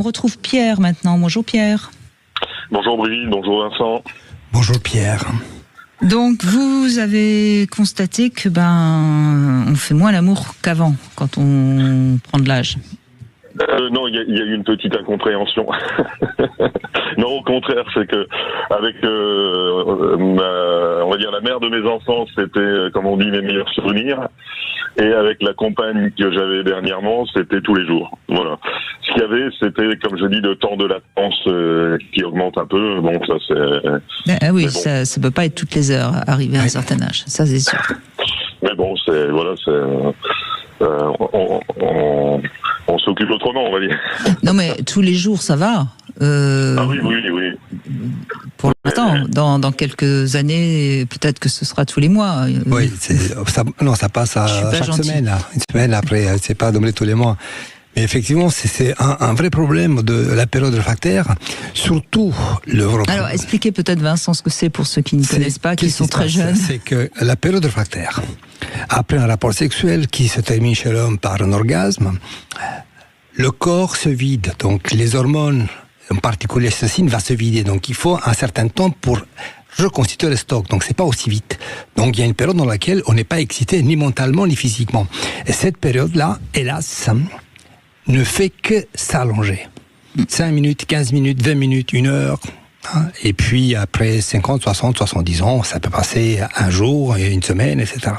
On retrouve Pierre maintenant. Bonjour Pierre. Bonjour Brigitte, bonjour Vincent. Bonjour Pierre. Donc vous avez constaté que on fait moins l'amour qu'avant quand on prend de l'âge. Non, il y a eu une petite incompréhension. Non, au contraire, c'est que avec, on va dire la mère de mes enfants, c'était, comme on dit, mes meilleurs souvenirs. Et avec la compagne que j'avais dernièrement, c'était tous les jours. Voilà. Ce qu'il y avait, c'était, comme je dis, le temps de latence qui augmente un peu. Bon, ça c'est. Ah oui, bon. ça peut pas être toutes les heures arrivé à un certain âge. Ça c'est sûr. Mais bon, on s'occupe autrement, on va dire. Non mais tous les jours, ça va. Ah oui. Pour l'instant, dans quelques années, peut-être que ce sera tous les mois. Oui, ça passe à chaque semaine. Là. Une semaine après, c'est pas donné tous les mois. Mais effectivement, c'est un vrai problème de la période réfractaire, surtout le. Alors, expliquez peut-être Vincent ce que c'est pour ceux qui ne connaissent pas, qui sont très jeunes. C'est que la période réfractaire, après un rapport sexuel qui se termine chez l'homme par un orgasme, le corps se vide, donc les hormones, en particulier l'ocytocine, va se vider. Donc il faut un certain temps pour reconstituer le stock, donc c'est pas aussi vite. Donc il y a une période dans laquelle on n'est pas excité ni mentalement ni physiquement. Et cette période-là, hélas, ne fait que s'allonger. 5 minutes, 15 minutes, 20 minutes, 1 heure. Et puis après 50, 60, 70 ans, ça peut passer un jour, une semaine, etc.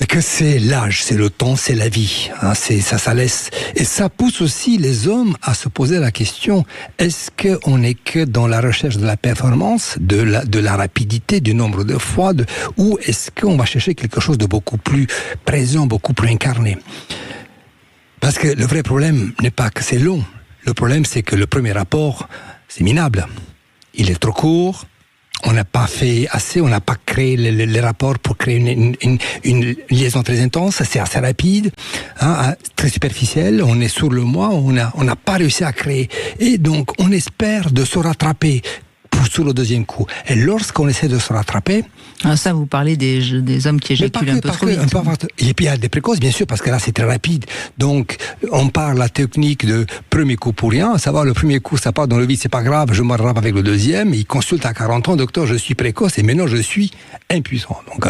Et que c'est l'âge, c'est le temps, c'est la vie. Ça laisse. Et ça pousse aussi les hommes à se poser la question, est-ce qu'on n'est que dans la recherche de la performance, de la rapidité, du nombre de fois, ou est-ce qu'on va chercher quelque chose de beaucoup plus présent, beaucoup plus incarné? Parce que le vrai problème n'est pas que c'est long. Le problème, c'est que le premier rapport, c'est minable. Il est trop court. On n'a pas fait assez. On n'a pas créé les rapports pour créer une liaison très intense. C'est assez rapide, très superficiel. On est sur le mois. On n'a pas réussi à créer. Et donc, on espère de se rattraper sur le deuxième coup. Et lorsqu'on essaie de se rattraper... Ah, ça, vous parlez des hommes qui éjaculent un peu trop vite. Et puis il y a des précoces, bien sûr, parce que là, c'est très rapide. Donc, on parle la technique de premier coup pour rien. Ça va, le premier coup, ça part dans le vide, c'est pas grave, je me rattrape avec le deuxième. Il consulte à 40 ans, docteur, je suis précoce, et maintenant, je suis impuissant. Donc,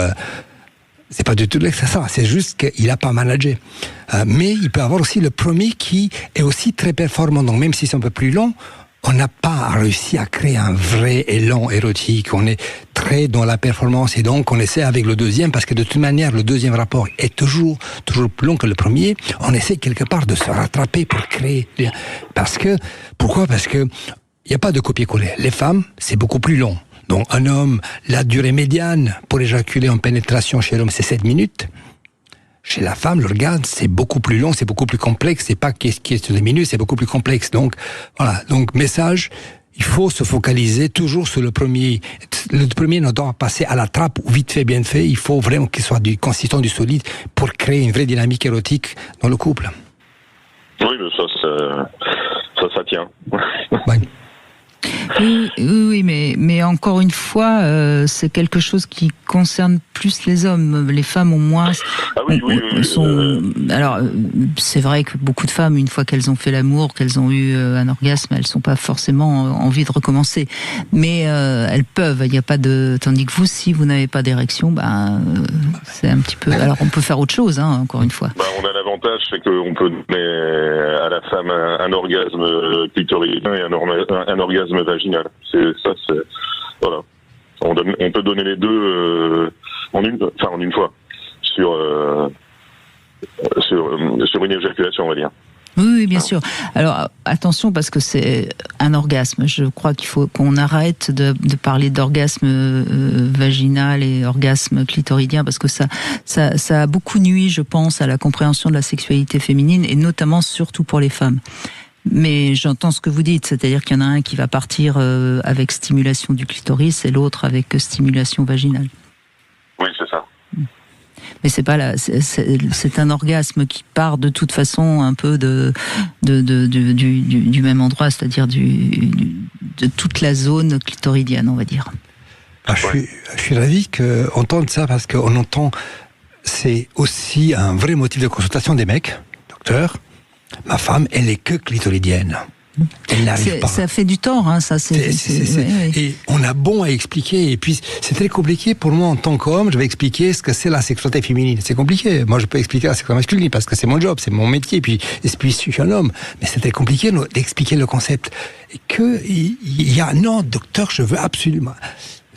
c'est pas du tout ça, c'est juste qu'il n'a pas managé. Mais il peut avoir aussi le premier qui est aussi très performant. Donc, même si c'est un peu plus long, on n'a pas réussi à créer un vrai élan érotique. On est très dans la performance et donc on essaie avec le deuxième parce que de toute manière le deuxième rapport est toujours plus long que le premier. On essaie quelque part de se rattraper pour créer. Pourquoi ? Parce que il n'y a pas de copier-coller. Les femmes, c'est beaucoup plus long. Donc un homme, la durée médiane pour éjaculer en pénétration chez l'homme, c'est 7 minutes. Chez la femme, l'orgasme, c'est beaucoup plus long, c'est beaucoup plus complexe, c'est pas question de minutes, c'est beaucoup plus complexe. Donc, voilà. Donc, message, il faut se focaliser toujours sur le premier. Le premier ne doit pas passer à la trappe ou vite fait, bien fait. Il faut vraiment qu'il soit du consistant, du solide pour créer une vraie dynamique érotique dans le couple. Oui, mais ça tient. Ouais. Oui, mais encore une fois, c'est quelque chose qui concerne plus les hommes. Les femmes ont moins. Ah oui. Alors, c'est vrai que beaucoup de femmes, une fois qu'elles ont fait l'amour, qu'elles ont eu un orgasme, elles sont pas forcément envie de recommencer. Mais elles peuvent. Il n'y a pas de. Tandis que vous, si vous n'avez pas d'érection, c'est un petit peu. Alors, on peut faire autre chose, encore une fois. On a l'avantage, c'est qu'on peut donner à la femme un orgasme clitoridien et un orgasme vaginal. Voilà. On peut donner les deux en une fois sur une éjaculation, on va dire. Oui, bien sûr. Alors, attention, parce que c'est un orgasme. Je crois qu'il faut qu'on arrête de parler d'orgasme vaginal et orgasme clitoridien, parce que ça a beaucoup nui, je pense, à la compréhension de la sexualité féminine, et notamment, surtout pour les femmes. Mais j'entends ce que vous dites, c'est-à-dire qu'il y en a un qui va partir avec stimulation du clitoris et l'autre avec stimulation vaginale. Oui, c'est ça. Mais c'est pas c'est un orgasme qui part de toute façon un peu du même endroit, c'est-à-dire de toute la zone clitoridienne, on va dire. Je suis ravi qu'on entende ça parce qu'on entend, c'est aussi un vrai motif de consultation des mecs, docteur. Ma femme, elle est que clitoridienne. Elle n'arrive pas. Ça fait du tort, hein, ça. Et on a bon à expliquer. Et puis, c'est très compliqué pour moi en tant qu'homme. Je vais expliquer ce que c'est la sexualité féminine. C'est compliqué. Moi, je peux expliquer la sexualité masculine parce que c'est mon job, c'est mon métier. Et puis je suis un homme. Mais c'est très compliqué d'expliquer le concept. Et il y a, non, docteur, je veux absolument.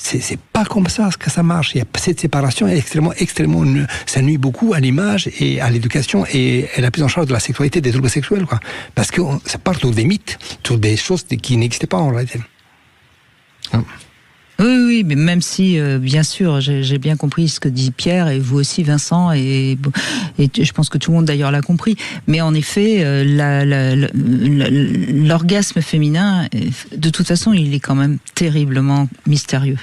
C'est pas comme ça que ça marche. Il y a cette séparation est extrêmement, ça nuit beaucoup à l'image et à l'éducation et à la prise en charge de la sexualité, des troubles sexuels, quoi. Parce que ça part sur des mythes, sur des choses qui n'existaient pas en réalité. Oui, mais même si, bien sûr, j'ai bien compris ce que dit Pierre, et vous aussi, Vincent, et je pense que tout le monde d'ailleurs l'a compris. Mais en effet, l'orgasme féminin, de toute façon, il est quand même terriblement mystérieux.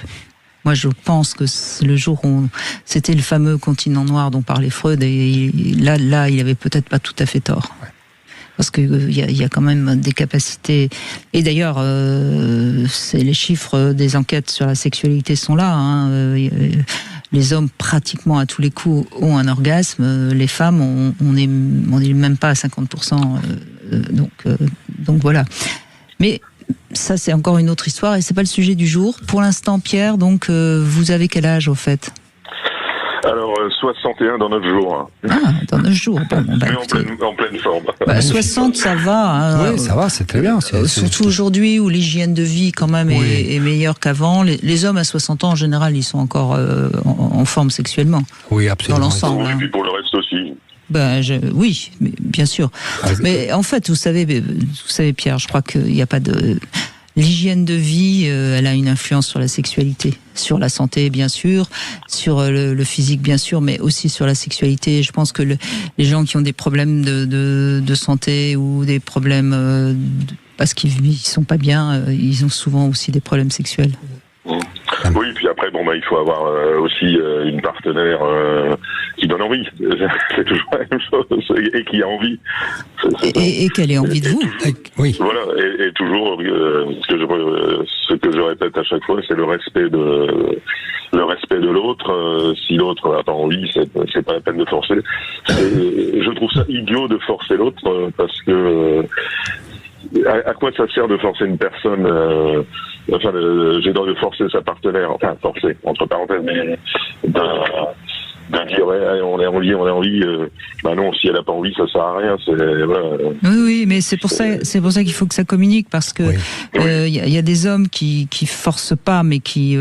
Moi, je pense que le jour où c'était le fameux continent noir dont parlait Freud, et là, il avait peut-être pas tout à fait tort. Parce qu'il y a quand même des capacités. Et d'ailleurs, c'est les chiffres des enquêtes sur la sexualité sont là. Hein. Les hommes, pratiquement à tous les coups, ont un orgasme. Les femmes, on n'est même pas à 50%. Donc voilà. Mais ça, c'est encore une autre histoire et c'est pas le sujet du jour. Pour l'instant, Pierre, donc vous avez quel âge au fait ? Alors, 61 dans 9 jours. Ah, dans 9 jours. Bon, mais en pleine forme. 60, ça va. Hein. Oui, ça va, c'est très bien. Surtout aujourd'hui où l'hygiène de vie quand même est meilleure qu'avant. Les hommes à 60 ans, en général, ils sont encore en forme sexuellement. Oui, absolument. Dans l'ensemble. Et puis pour le reste aussi. Oui, mais bien sûr. Mais en fait, vous savez, Pierre, je crois qu'il n'y a pas de... L'hygiène de vie, elle a une influence sur la sexualité, sur la santé bien sûr, sur le physique bien sûr, mais aussi sur la sexualité. Je pense que les gens qui ont des problèmes de santé ou des problèmes parce qu'ils sont pas bien, ils ont souvent aussi des problèmes sexuels. Oui, puis après, il faut avoir aussi une partenaire qui donne envie. C'est toujours la même chose. Et qui a envie. Et qu'elle ait envie de vous. Oui. Voilà. Et toujours, ce que je répète à chaque fois, c'est le respect de l'autre. Si l'autre n'a pas envie, c'est pas la peine de forcer. Je trouve ça idiot de forcer l'autre parce que à quoi ça sert de forcer une personne j'ai droit de forcer sa partenaire, forcer, entre parenthèses, mais de dire on a envie, non, si elle a pas envie, ça sert à rien. Oui, mais c'est pour ça qu'il faut que ça communique, parce que y a des hommes qui forcent pas, mais qui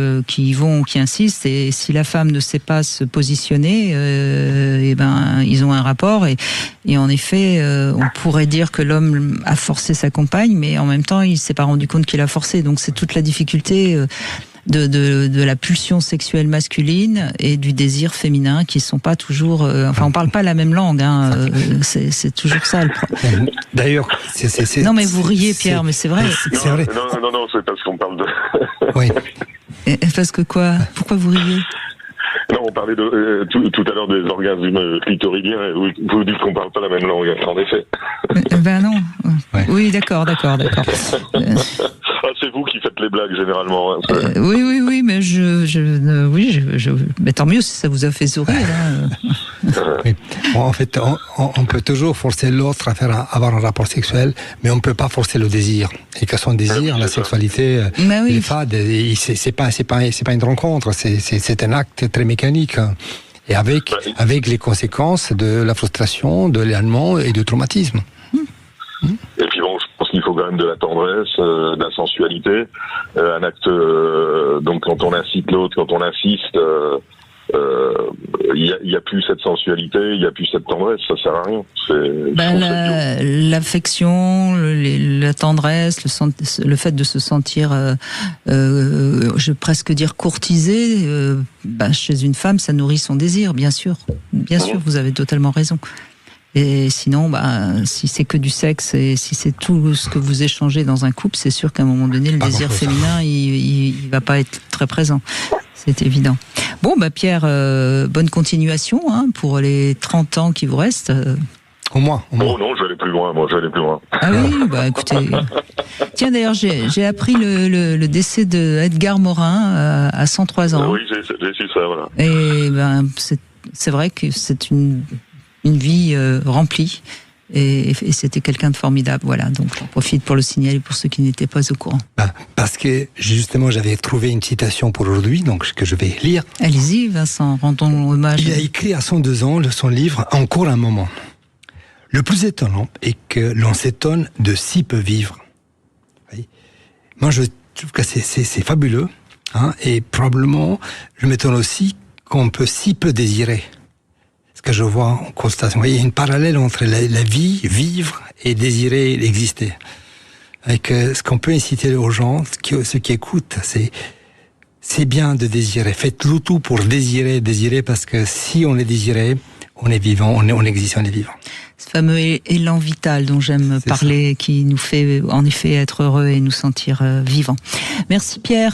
insistent, et si la femme ne sait pas se positionner, ils ont un rapport, et en effet, on pourrait dire que l'homme a forcé sa compagne, mais en même temps, il s'est pas rendu compte qu'il a forcé, donc c'est toute la difficulté de la pulsion sexuelle masculine et du désir féminin qui sont pas toujours... on parle pas la même langue, hein, c'est toujours ça le problème. D'ailleurs, non mais vous riez Pierre, mais c'est vrai. C'est vrai. Non, c'est parce qu'on parle de... Oui. Parce que quoi ? Pourquoi vous riez ? Non, on parlait tout à l'heure des orgasmes clitoridiens, et vous dites qu'on parle pas la même langue, en effet. Non. Ouais. Oui, d'accord. C'est vous qui faites les blagues généralement. Hein, oui, mais mais tant mieux si ça vous a fait sourire. Oui. En fait, on peut toujours forcer l'autre à avoir un rapport sexuel, mais on ne peut pas forcer le désir. Et que son désir, la sexualité, les fades, c'est pas une rencontre, c'est un acte très mécanique. Et avec les conséquences de la frustration, de l'éloignement et du traumatisme. Et puis je pense qu'il faut quand même de la tendresse, de la sensualité, un acte. Donc quand on incite l'autre, quand on insiste, il y a plus cette sensualité, il y a plus cette tendresse, ça sert à rien. L'affection, la tendresse, le fait de se sentir, je vais presque dire courtisé, chez une femme, ça nourrit son désir, bien sûr. Bien sûr, vous avez totalement raison. Et sinon, si c'est que du sexe et si c'est tout ce que vous échangez dans un couple, c'est sûr qu'à un moment donné, le désir féminin, il va pas être très présent. C'est évident. Bon, Pierre, bonne continuation pour les 30 ans qui vous restent. Au moins. Oh non, j'allais plus loin, Ah oui, écoutez. Tiens, d'ailleurs, j'ai appris le décès de Edgar Morin à 103 ans. Oui, j'ai su ça, voilà. Et c'est vrai que c'est une vie remplie. Et c'était quelqu'un de formidable. Voilà, donc j'en profite pour le signaler pour ceux qui n'étaient pas au courant. Parce que justement, j'avais trouvé une citation pour aujourd'hui, donc que je vais lire. Allez-y, Vincent, rendons hommage. Il a écrit à 102 ans son livre « Encore un moment ». Le plus étonnant est que l'on s'étonne de si peu vivre. Moi, je trouve que c'est fabuleux, hein, et probablement, je m'étonne aussi qu'on peut si peu désirer. Ce que je vois en constatation. Il y a une parallèle entre la vie, vivre, et désirer, exister. Avec ce qu'on peut inciter aux gens, ceux qui écoutent, c'est bien de désirer. Faites-le tout pour désirer, parce que si on est désiré, on est vivant, on existe, on est vivant. Ce fameux élan vital dont j'aime parler, qui nous fait en effet être heureux et nous sentir vivants. Merci Pierre.